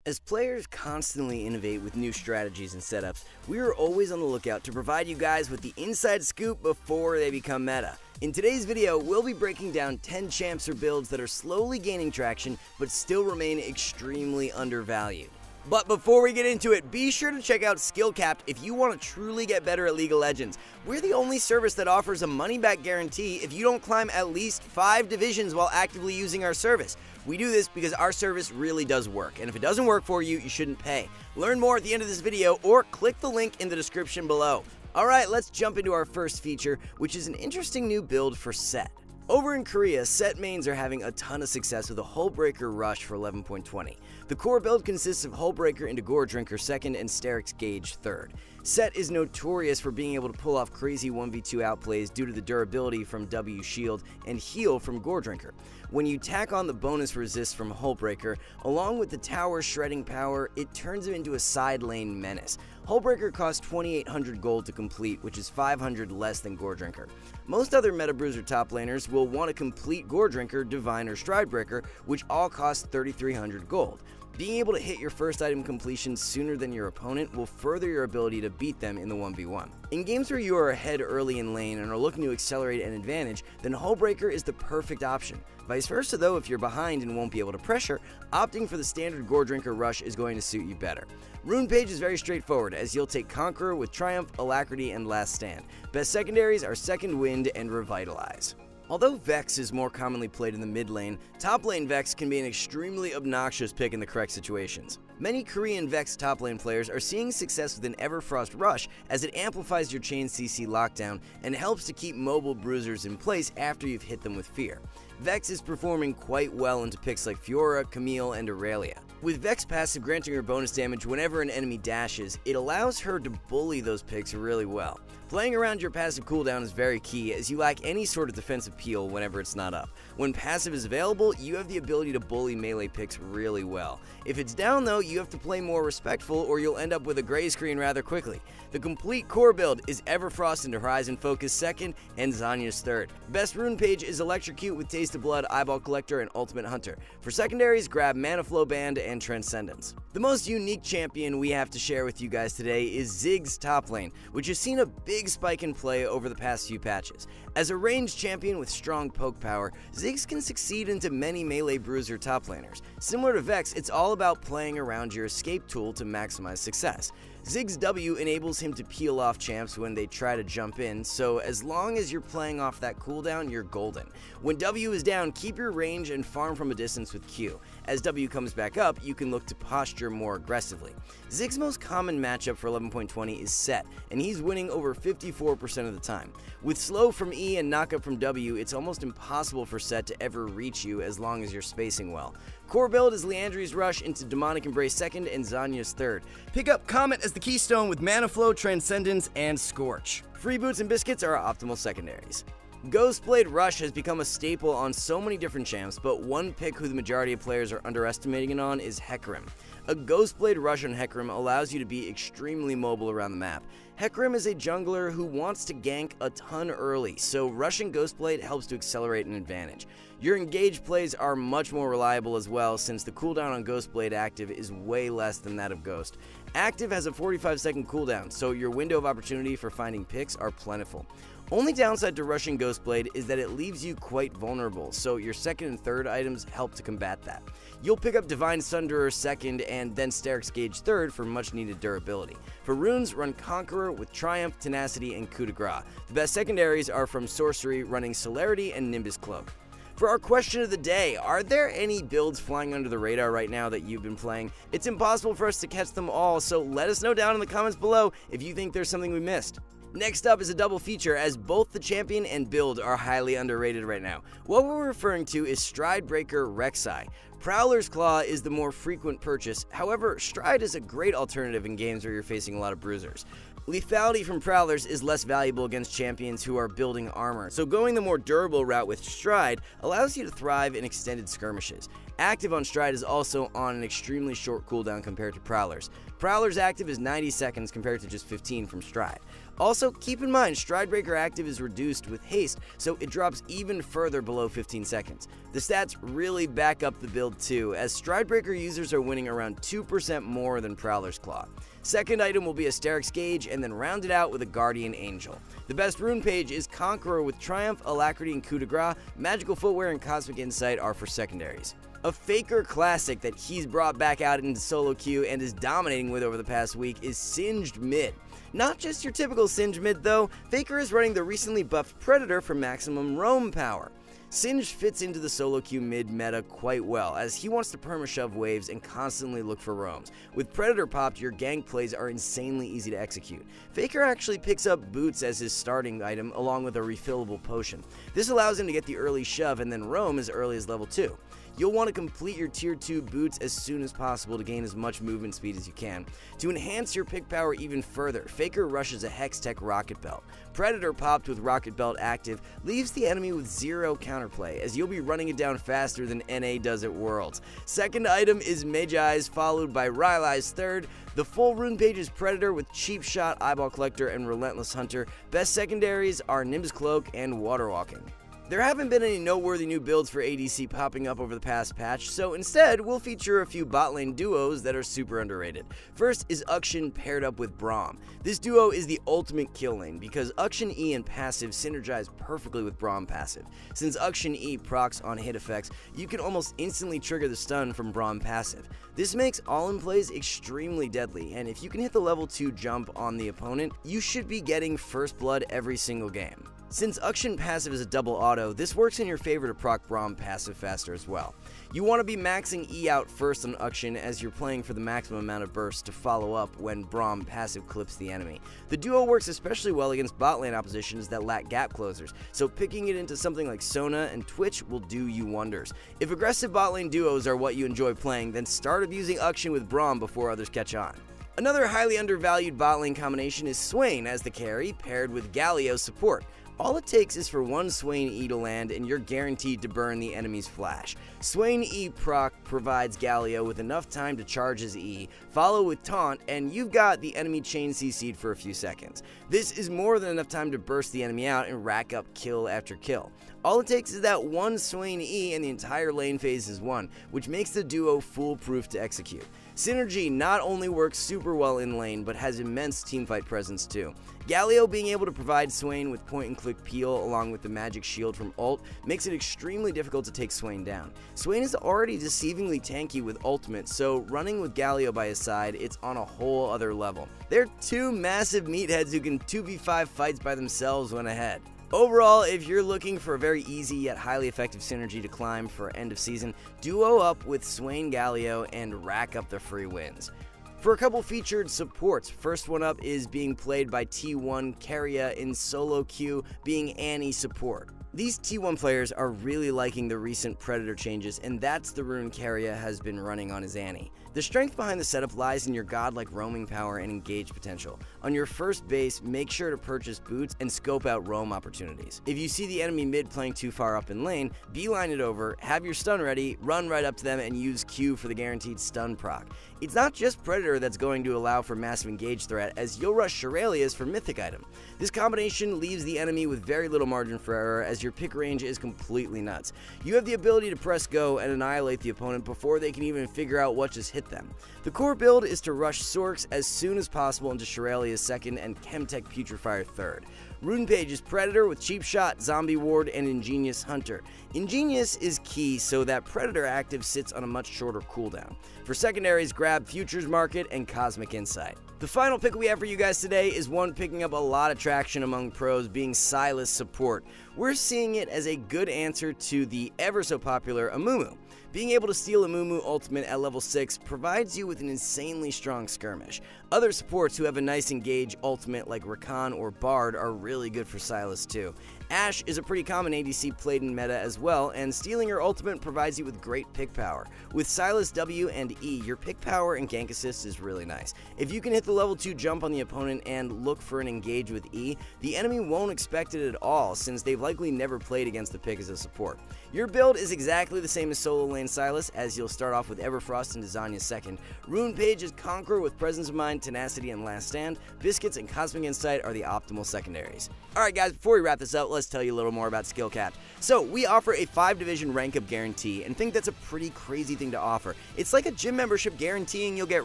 As players constantly innovate with new strategies and setups, we are always on the lookout to provide you guys with the inside scoop before they become meta. In today's video, we'll be breaking down 10 champs or builds that are slowly gaining traction but still remain extremely undervalued. But before we get into it, be sure to check out SkillCapped if you want to truly get better at League of Legends. We're the only service that offers a money-back guarantee if you don't climb at least 5 divisions while actively using our service. We do this because our service really does work, and if it doesn't work for you, you shouldn't pay. Learn more at the end of this video or click the link in the description below. Alright, let's jump into our first feature, which is an interesting new build for Sett. Over in Korea, Sett mains are having a ton of success with a Hullbreaker Rush for 11.20. The core build consists of Hullbreaker into Goredrinker 2nd and Sterak's Gage 3rd. Sett is notorious for being able to pull off crazy 1v2 outplays due to the durability from W Shield and heal from Goredrinker. When you tack on the bonus resist from Hullbreaker, along with the tower shredding power, it turns him into a side lane menace. Hullbreaker costs 2,800 gold to complete, which is 500 less than Goredrinker. Most other meta bruiser top laners will want to complete Goredrinker, Divine, or Stridebreaker, which all cost 3,300 gold. Being able to hit your first item completion sooner than your opponent will further your ability to beat them in the 1v1. In games where you are ahead early in lane and are looking to accelerate an advantage, then Hullbreaker is the perfect option. Vice versa though, if you're behind and won't be able to pressure, opting for the standard Goredrinker Rush is going to suit you better. RunePage is very straightforward, as you'll take Conqueror with Triumph, Alacrity, and Last Stand. Best secondaries are Second Wind and Revitalize. Although Vex is more commonly played in the mid lane, top lane Vex can be an extremely obnoxious pick in the correct situations. Many Korean Vex top lane players are seeing success with an Everfrost Rush as it amplifies your chain CC lockdown and helps to keep mobile bruisers in place after you've hit them with fear. Vex is performing quite well into picks like Fiora, Camille, and Aurelia. With Vex passive granting her bonus damage whenever an enemy dashes, it allows her to bully those picks really well. Playing around your passive cooldown is very key, as you lack any sort of defensive peel whenever it's not up. When passive is available, you have the ability to bully melee picks really well. If it's down though, you have to play more respectful or you'll end up with a gray screen rather quickly. The complete core build is Everfrost into Horizon Focus 2nd and Zhonya's 3rd. Best RunePage is Electrocute with Taste of Blood, Eyeball Collector, and Ultimate Hunter. For secondaries, grab Mana Flow Band and Transcendence. The most unique champion we have to share with you guys today is Ziggs top lane, which has seen a big spike in play over the past few patches. As a ranged champion with strong poke power, Ziggs can succeed into many melee bruiser top laners. Similar to Vex, it's all about playing around your escape tool to maximize success. Ziggs W enables him to peel off champs when they try to jump in, so as long as you're playing off that cooldown, you're golden. When W is down, keep your range and farm from a distance with Q. As W comes back up, you can look to posture more aggressively. Ziggs' most common matchup for 11.20 is Sett, and he's winning over 54% of the time. With slow from E and knockup from W, it's almost impossible for Sett to ever reach you as long as you're spacing well. Core build is Liandry's Rush into Demonic Embrace 2nd and Zhonya's 3rd. Pick up Comet as the keystone with Mana Flow, Transcendence, and Scorch. Free Boots and Biscuits are our optimal secondaries. Ghostblade Rush has become a staple on so many different champs, but one pick who the majority of players are underestimating it on is Hecarim. A Ghostblade Rush on Hecarim allows you to be extremely mobile around the map. Hecarim is a jungler who wants to gank a ton early, so rushing Ghostblade helps to accelerate an advantage. Your engaged plays are much more reliable as well, since the cooldown on Ghostblade active is way less than that of Ghost. Active has a 45-second cooldown, so your window of opportunity for finding picks are plentiful. Only downside to rushing Ghostblade is that it leaves you quite vulnerable, so your second and third items help to combat that. You'll pick up Divine Sunderer 2nd and then Sterak's Gage 3rd for much needed durability. For runes, run Conqueror with Triumph, Tenacity, and Coup de Grace. The best secondaries are from Sorcery, running Celerity and Nimbus Cloak. For our question of the day, are there any builds flying under the radar right now that you've been playing? It's impossible for us to catch them all, so let us know down in the comments below if you think there's something we missed. Next up is a double feature, as both the champion and build are highly underrated right now. What we're referring to is Stridebreaker Rek'Sai. Prowler's Claw is the more frequent purchase, however, Stride is a great alternative in games where you're facing a lot of bruisers. Lethality from Prowlers is less valuable against champions who are building armor, so going the more durable route with Stride allows you to thrive in extended skirmishes. Active on Stride is also on an extremely short cooldown compared to Prowlers. Prowler's active is 90 seconds compared to just 15 from Stride. Also, keep in mind, Stridebreaker active is reduced with haste, so it drops even further below 15 seconds. The stats really back up the build level 2, as Stridebreaker users are winning around 2% more than Prowler's Claw. Second item will be Asterix Gauge, and then round it out with a Guardian Angel. The best rune page is Conqueror, with Triumph, Alacrity, and Coup de Grace. Magical Footwear and Cosmic Insight are for secondaries. A Faker classic that he's brought back out into solo queue and is dominating with over the past week is Singed Mid. Not just your typical Singed Mid though, Faker is running the recently buffed Predator for maximum roam power. Singed fits into the solo queue mid meta quite well, as he wants to perma-shove waves and constantly look for roams. With Predator popped, your gank plays are insanely easy to execute. Faker actually picks up Boots as his starting item along with a refillable potion. This allows him to get the early shove and then roam as early as level 2. You'll want to complete your tier 2 boots as soon as possible to gain as much movement speed as you can. To enhance your pick power even further, Faker rushes a Hextech Rocket Belt. Predator popped with Rocket Belt active leaves the enemy with 0 counterplay, as you'll be running it down faster than NA does at Worlds. Second item is Magi-Eyes, followed by Rylai's third. The full rune page is Predator with Cheap Shot, Eyeball Collector, and Relentless Hunter. Best secondaries are Nimbus Cloak and Water Walking. There haven't been any noteworthy new builds for ADC popping up over the past patch, so instead we'll feature a few bot lane duos that are super underrated. First is Uxin paired up with Braum. This duo is the ultimate kill lane because Uxin E and passive synergize perfectly with Braum passive. Since Uxin E procs on hit effects, you can almost instantly trigger the stun from Braum passive. This makes all-in plays extremely deadly, and if you can hit the level 2 jump on the opponent, you should be getting first blood every single game. Since Uxin passive is a double auto, this works in your favor to proc Braum passive faster as well. You want to be maxing E out first on Uxin as you're playing for the maximum amount of bursts to follow up when Braum passive clips the enemy. The duo works especially well against bot lane oppositions that lack gap closers, so picking it into something like Sona and Twitch will do you wonders. If aggressive bot lane duos are what you enjoy playing, then start abusing Uxin with Braum before others catch on. Another highly undervalued bot lane combination is Swain as the carry, paired with Galio support. All it takes is for one Swain E to land and you're guaranteed to burn the enemy's flash. Swain E proc provides Galio with enough time to charge his E, follow with taunt, and you've got the enemy chain CC'd for a few seconds. This is more than enough time to burst the enemy out and rack up kill after kill. All it takes is that one Swain E and the entire lane phase is won, which makes the duo foolproof to execute. Synergy not only works super well in lane, but has immense teamfight presence too. Galio being able to provide Swain with point-and-click peel along with the magic shield from ult makes it extremely difficult to take Swain down. Swain is already deceivingly tanky with ultimate, so running with Galio by his side, it's on a whole other level. They're two massive meatheads who can 2v5 fights by themselves when ahead. Overall, if you're looking for a very easy yet highly effective synergy to climb for end of season, duo up with Swain Galio and rack up the free wins. For a couple featured supports, first one up is being played by T1 Keria in solo queue, being Annie support. These T1 players are really liking the recent Predator changes, and that's the rune Keria has been running on his Annie. The strength behind the setup lies in your godlike roaming power and engage potential. On your first base, make sure to purchase boots and scope out roam opportunities. If you see the enemy mid playing too far up in lane, beeline it over, have your stun ready, run right up to them, and use Q for the guaranteed stun proc. It's not just Predator that's going to allow for massive engage threat, as you'll rush Shurelya's for mythic item. This combination leaves the enemy with very little margin for error, as your pick range is completely nuts. You have the ability to press go and annihilate the opponent before they can even figure out what just hit them. The core build is to rush Sorks as soon as possible into Shurelya's second and Chemtech Putrefier third. Rune page is Predator with Cheap Shot, Zombie Ward, and Ingenious Hunter. Ingenious is key so that Predator active sits on a much shorter cooldown. For secondaries, grab Futures Market and Cosmic Insight. The final pick we have for you guys today is one picking up a lot of traction among pros, being Sylas support. We're seeing it as a good answer to the ever so popular Amumu. Being able to steal Amumu ultimate at level 6 provides you with an insanely strong skirmish. Other supports who have a nice engage ultimate like Rakan or Bard are really good for Sylas too. Ashe is a pretty common ADC played in meta as well, and stealing her ultimate provides you with great pick power. With Sylas W and E, your pick power and gank assist is really nice. If you can hit the level 2 jump on the opponent and look for an engage with E, the enemy won't expect it at all since they've likely never played against the pick as a support. Your build is exactly the same as Solo Lane Sylas, as you'll start off with Everfrost and Dazania second. Rune Page is Conqueror with Presence of Mind, Tenacity, and Last Stand. Biscuits and Cosmic Insight are the optimal secondaries. Alright guys, before we wrap this up, let's tell you a little more about Skill Capped. So, we offer a 5-division rank up guarantee, and think that's a pretty crazy thing to offer. It's like a gym membership guaranteeing you'll get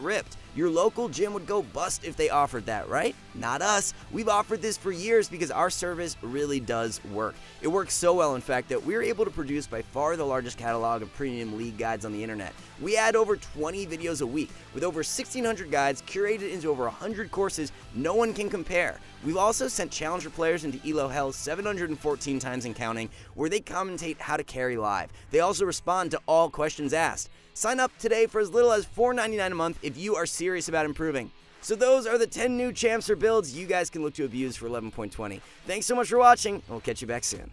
ripped. Your local gym would go bust if they offered that, right? Not us. We've offered this for years because our service really does work. It works so well, in fact, that we're able to produce by far the largest catalog of premium league guides on the internet. We add over 20 videos a week, with over 1,600 guides curated into over 100 courses no one can compare. We've also sent Challenger players into ELO Hell 714 times and counting, where they commentate how to carry live. They also respond to all questions asked. Sign up today for as little as $4.99 a month if you are serious about improving. So those are the 10 new champs or builds you guys can look to abuse for 11.20. Thanks so much for watching, and we'll catch you back soon.